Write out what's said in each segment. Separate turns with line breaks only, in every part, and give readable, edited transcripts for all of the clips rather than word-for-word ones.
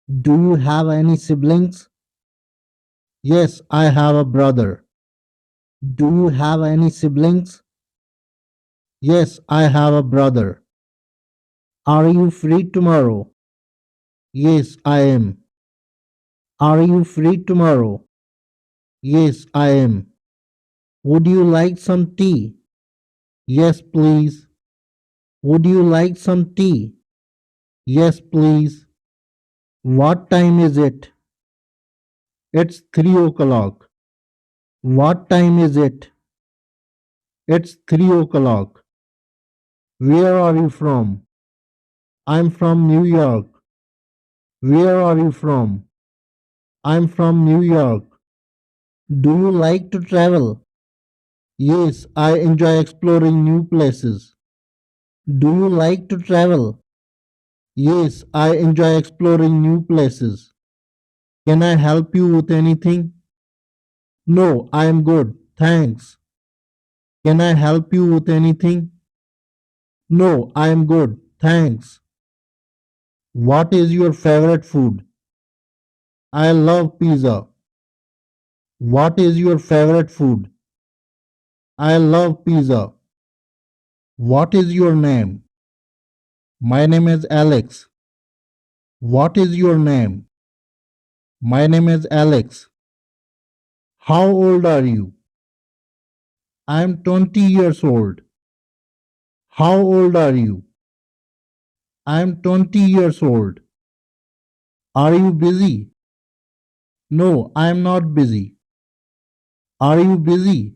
Do you have any siblings? Yes, I have a brother. Do you have any siblings? Yes, I have a brother. Are you free tomorrow? Yes, I am. Are you free tomorrow? Yes, I am. Would you like some tea? Yes, please. Would you like some tea? Yes, please. What time is it? It's 3 o'clock. What time is it? It's 3 o'clock. Where are you from? I'm from New York. Where are you from? I'm from New York. Do you like to travel? Yes, I enjoy exploring new places. Do you like to travel? Yes, I enjoy exploring new places. Can I help you with anything? No, I am good. Thanks. Can I help you with anything? No, I am good. Thanks. What is your favorite food? I love pizza. What is your favorite food? I love pizza. What is your name? My name is Alex. What is your name? My name is Alex. How old are you? I am 20 years old. How old are you? I am 20 years old. Are you busy? No, I am not busy. Are you busy?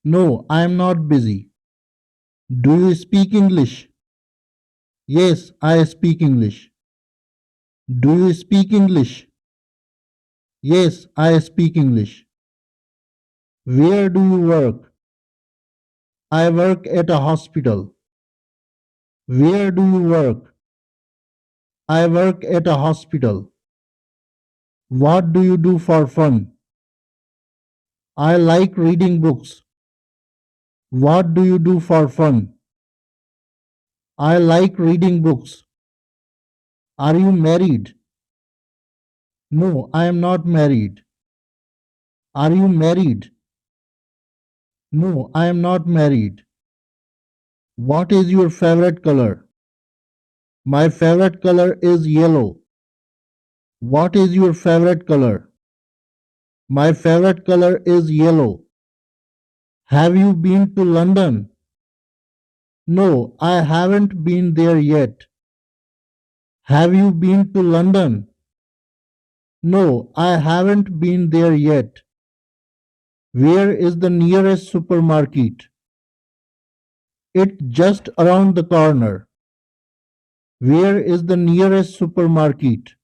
No, I am not busy. Do you speak English? Yes, I speak English. Do you speak English? Yes, I speak English. Where do you work? I work at a hospital. Where do you work? I work at a hospital. What do you do for fun? I like reading books. What do you do for fun? I like reading books. Are you married? No, I am not married. Are you married? No, I am not married. What is your favorite color? My favorite color is yellow. What is your favorite color? My favorite color is yellow. Have you been to London? No, I haven't been there yet. Have you been to London? No, I haven't been there yet. Where is the nearest supermarket? It's just around the corner. Where is the nearest supermarket?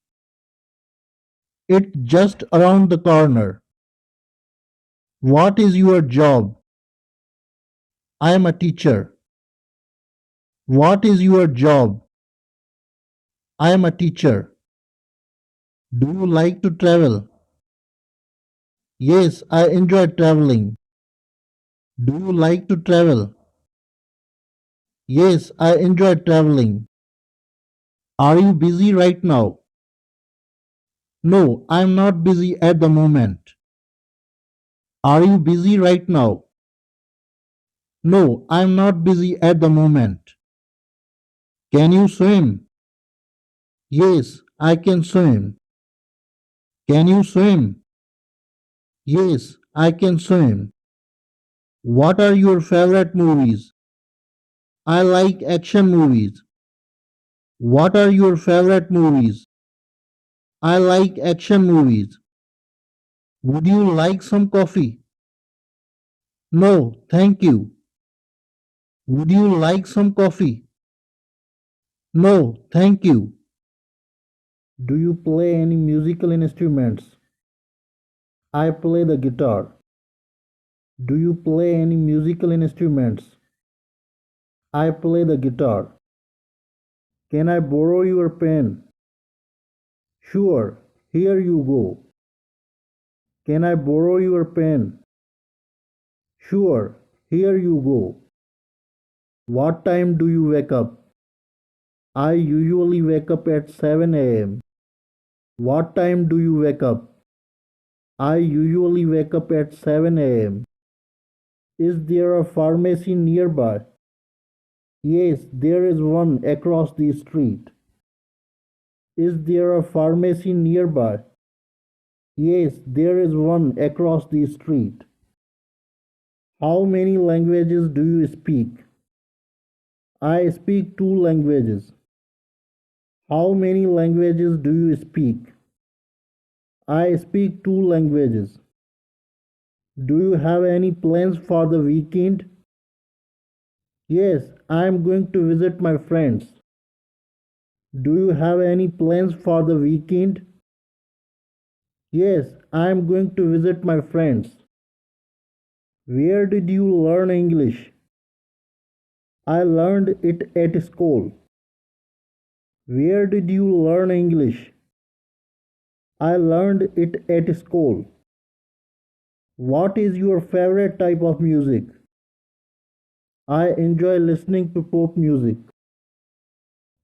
It's just around the corner. What is your job? I am a teacher. What is your job? I am a teacher. Do you like to travel? Yes, I enjoy traveling. Do you like to travel? Yes, I enjoy traveling. Are you busy right now? No, I am not busy at the moment. Are you busy right now? No, I am not busy at the moment. Can you swim? Yes, I can swim. Can you swim? Yes, I can swim. What are your favorite movies? I like action movies. What are your favorite movies? I like action movies. Would you like some coffee? No, thank you. Would you like some coffee? No, thank you. Do you play any musical instruments? I play the guitar. Do you play any musical instruments? I play the guitar. Can I borrow your pen? Sure, here you go. Can I borrow your pen? Sure, here you go. What time do you wake up? I usually wake up at 7 a.m. What time do you wake up? I usually wake up at 7 a.m. Is there a pharmacy nearby? Yes, there is one across the street. Is there a pharmacy nearby? Yes, there is one across the street. How many languages do you speak? I speak two languages. How many languages do you speak? I speak two languages. Do you have any plans for the weekend? Yes, I am going to visit my friends. Do you have any plans for the weekend? Yes, I am going to visit my friends. Where did you learn English? I learned it at school. Where did you learn English? I learned it at school. What is your favorite type of music? I enjoy listening to pop music.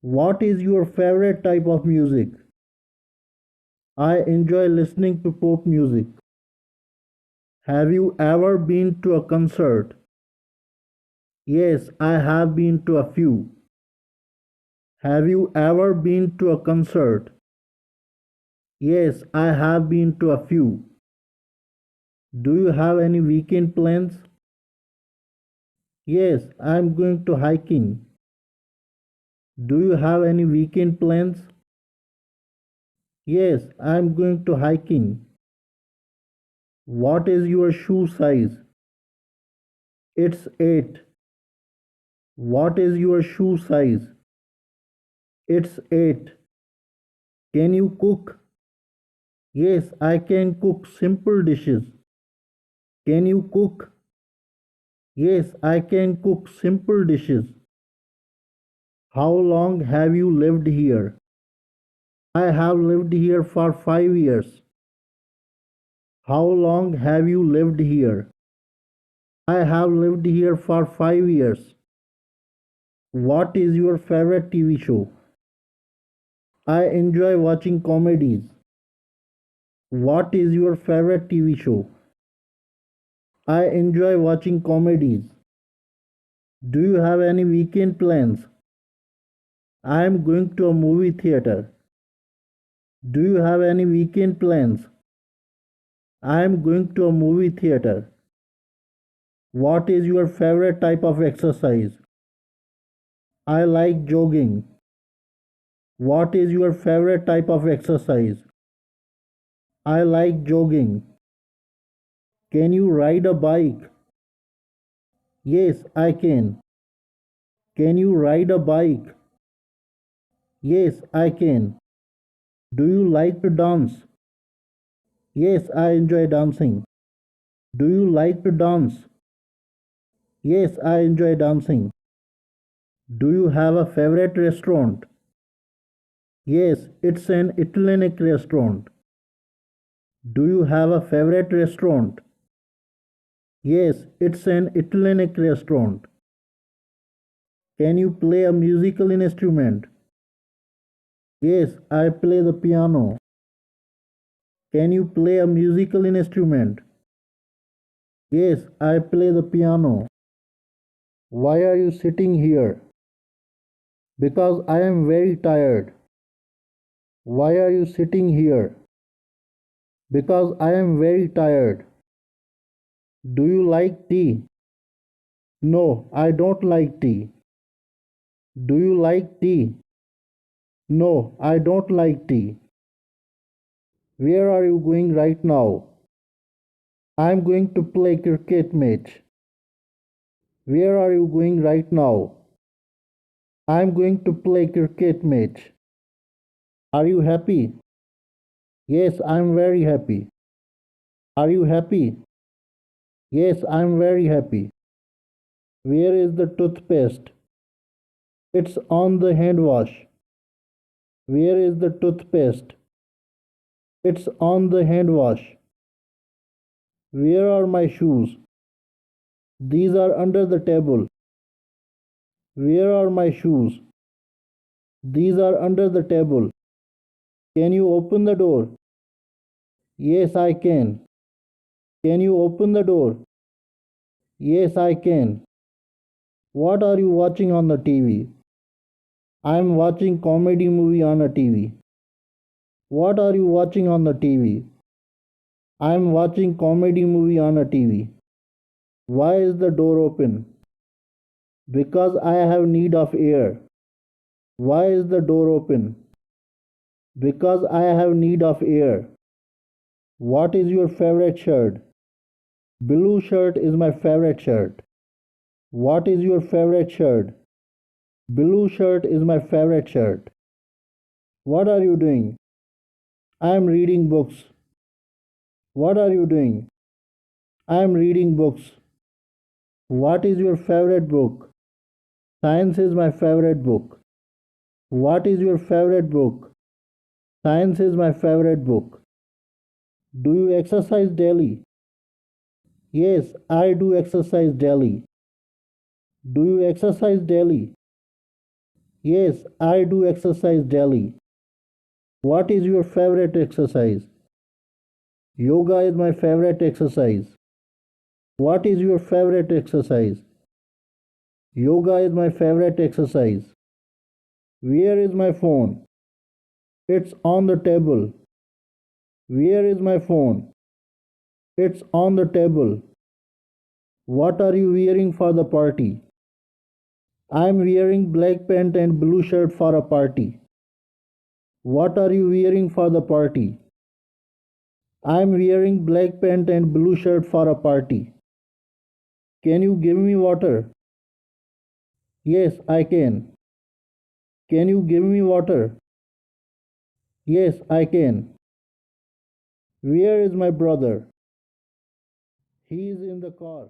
What is your favorite type of music? I enjoy listening to pop music. Have you ever been to a concert? Yes, I have been to a few. Have you ever been to a concert? Yes, I have been to a few. Do you have any weekend plans? Yes, I am going to hiking. Do you have any weekend plans? Yes, I am going to hiking. What is your shoe size? It's 8. What is your shoe size? It's 8. Can you cook? Yes, I can cook simple dishes. Can you cook? Yes, I can cook simple dishes. How long have you lived here? I have lived here for 5 years. How long have you lived here? I have lived here for 5 years. What is your favorite TV show? I enjoy watching comedies. What is your favorite TV show? I enjoy watching comedies. Do you have any weekend plans? I am going to a movie theater. Do you have any weekend plans? I am going to a movie theater. What is your favorite type of exercise? I like jogging. What is your favorite type of exercise? I like jogging. Can you ride a bike? Yes, I can. Can you ride a bike? Yes, I can. Do you like to dance? Yes, I enjoy dancing. Do you like to dance? Yes, I enjoy dancing. Do you have a favorite restaurant? Yes, it's an Italian restaurant. Do you have a favorite restaurant? Yes, it's an Italian restaurant. Can you play a musical instrument? Yes, I play the piano. Can you play a musical instrument? Yes, I play the piano. Why are you sitting here? Because I am very tired. Why are you sitting here? Because I am very tired. Do you like tea? No, I don't like tea. Do you like tea? No, I don't like tea. Where are you going right now? I'm going to play cricket match. Where are you going right now? I'm going to play cricket match. Are you happy? Yes, I'm very happy. Are you happy? Yes, I'm very happy. Where is the toothpaste? It's on the hand wash. Where is the toothpaste? It's on the hand wash. Where are my shoes? These are under the table. Where are my shoes? These are under the table. Can you open the door? Yes, I can. Can you open the door? Yes, I can. What are you watching on the TV? I'm watching comedy movie on a TV. What are you watching on the TV? I'm watching comedy movie on a TV. Why is the door open? Because I have need of air. Why is the door open? Because I have need of air. What is your favorite shirt? Blue shirt is my favorite shirt. What is your favorite shirt? Blue shirt is my favorite shirt. What are you doing? I am reading books. What are you doing? I am reading books. What is your favorite book? Science is my favorite book. What is your favorite book? Science is my favorite book. Do you exercise daily? Yes, I do exercise daily. Do you exercise daily? Yes, I do exercise daily. What is your favorite exercise? Yoga is my favorite exercise. What is your favorite exercise? Yoga is my favorite exercise. Where is my phone? It's on the table. Where is my phone? It's on the table. What are you wearing for the party? I'm wearing black pant and blue shirt for a party. What are you wearing for the party? I'm wearing black pant and blue shirt for a party. Can you give me water? Yes, I can. Can you give me water? Yes, I can. Where is my brother? He is in the car.